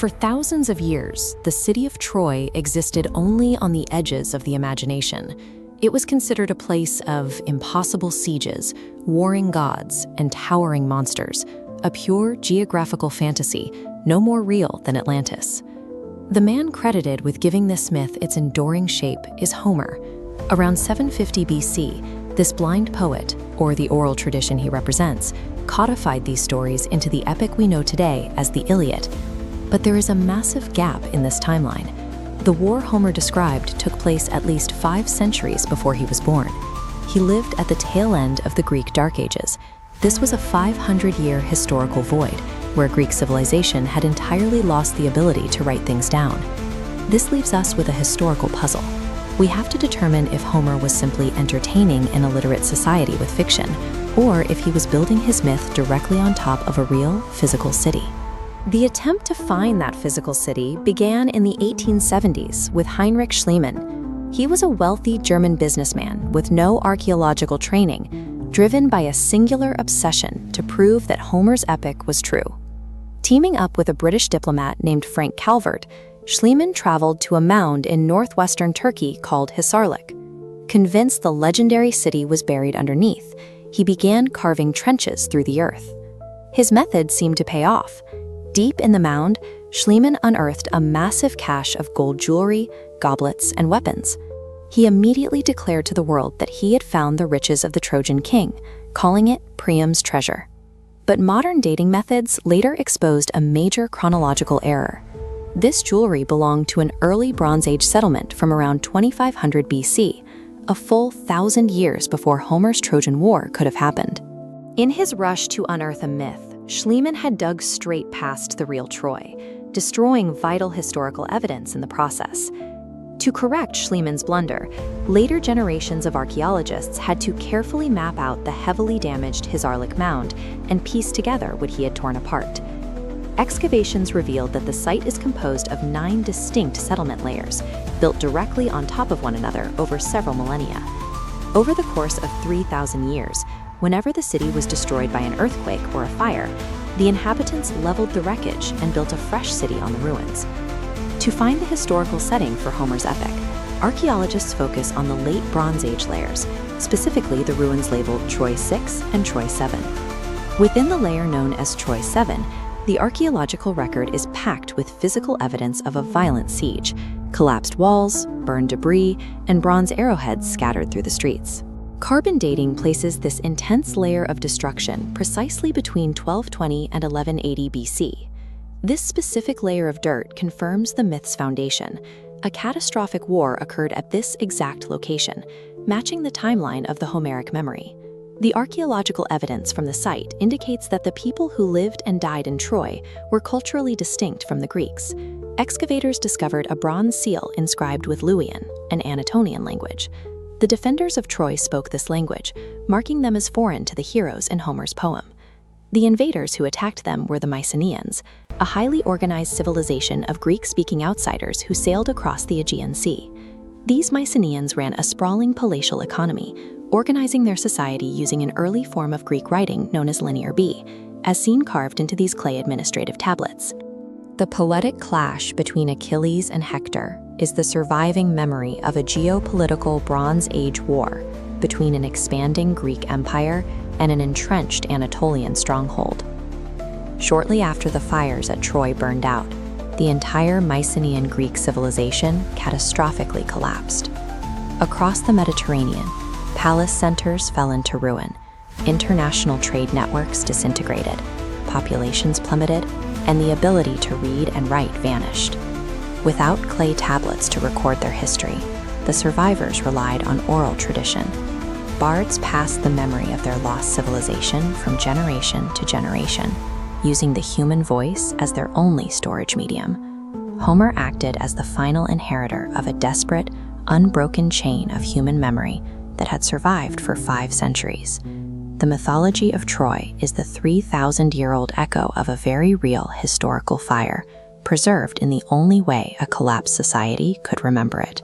For thousands of years, the city of Troy existed only on the edges of the imagination. It was considered a place of impossible sieges, warring gods, and towering monsters, a pure geographical fantasy, no more real than Atlantis. The man credited with giving this myth its enduring shape is Homer. Around 750 BC, this blind poet, or the oral tradition he represents, codified these stories into the epic we know today as the Iliad. But there is a massive gap in this timeline. The war Homer described took place at least 5 centuries before he was born. He lived at the tail end of the Greek Dark Ages. This was a 500-year historical void, where Greek civilization had entirely lost the ability to write things down. This leaves us with a historical puzzle. We have to determine if Homer was simply entertaining an illiterate society with fiction, or if he was building his myth directly on top of a real, physical city. The attempt to find that physical city began in the 1870s with Heinrich Schliemann. He was a wealthy German businessman with no archaeological training, driven by a singular obsession to prove that Homer's epic was true. Teaming up with a British diplomat named Frank Calvert, Schliemann traveled to a mound in northwestern Turkey called Hisarlik. Convinced the legendary city was buried underneath, he began carving trenches through the earth. His method seemed to pay off. Deep in the mound, Schliemann unearthed a massive cache of gold jewelry, goblets, and weapons. He immediately declared to the world that he had found the riches of the Trojan king, calling it Priam's treasure. But modern dating methods later exposed a major chronological error. This jewelry belonged to an early Bronze Age settlement from around 2500 BC, a full 1,000 years before Homer's Trojan War could have happened. In his rush to unearth a myth, Schliemann had dug straight past the real Troy, destroying vital historical evidence in the process. To correct Schliemann's blunder, later generations of archaeologists had to carefully map out the heavily damaged Hisarlik mound and piece together what he had torn apart. Excavations revealed that the site is composed of 9 distinct settlement layers, built directly on top of one another over several millennia. Over the course of 3,000 years, whenever the city was destroyed by an earthquake or a fire, the inhabitants leveled the wreckage and built a fresh city on the ruins. To find the historical setting for Homer's epic, archaeologists focus on the late Bronze Age layers, specifically the ruins labeled Troy 6 and Troy 7. Within the layer known as Troy 7, the archaeological record is packed with physical evidence of a violent siege, collapsed walls, burned debris, and bronze arrowheads scattered through the streets. Carbon dating places this intense layer of destruction precisely between 1220 and 1180 BC. This specific layer of dirt confirms the myth's foundation. A catastrophic war occurred at this exact location, matching the timeline of the Homeric memory. The archaeological evidence from the site indicates that the people who lived and died in Troy were culturally distinct from the Greeks. Excavators discovered a bronze seal inscribed with Luwian, an Anatolian language. The defenders of Troy spoke this language, marking them as foreign to the heroes in Homer's poem. The invaders who attacked them were the Mycenaeans, a highly organized civilization of Greek-speaking outsiders who sailed across the Aegean Sea. These Mycenaeans ran a sprawling palatial economy, organizing their society using an early form of Greek writing known as Linear B, as seen carved into these clay administrative tablets. The poetic clash between Achilles and Hector is the surviving memory of a geopolitical Bronze Age war between an expanding Greek empire and an entrenched Anatolian stronghold. Shortly after the fires at Troy burned out, the entire Mycenaean Greek civilization catastrophically collapsed. Across the Mediterranean, palace centers fell into ruin, international trade networks disintegrated, populations plummeted, and the ability to read and write vanished. Without clay tablets to record their history, the survivors relied on oral tradition. Bards passed the memory of their lost civilization from generation to generation, using the human voice as their only storage medium. Homer acted as the final inheritor of a desperate, unbroken chain of human memory that had survived for 5 centuries. The mythology of Troy is the 3,000-year-old echo of a very real historical fire, preserved in the only way a collapsed society could remember it.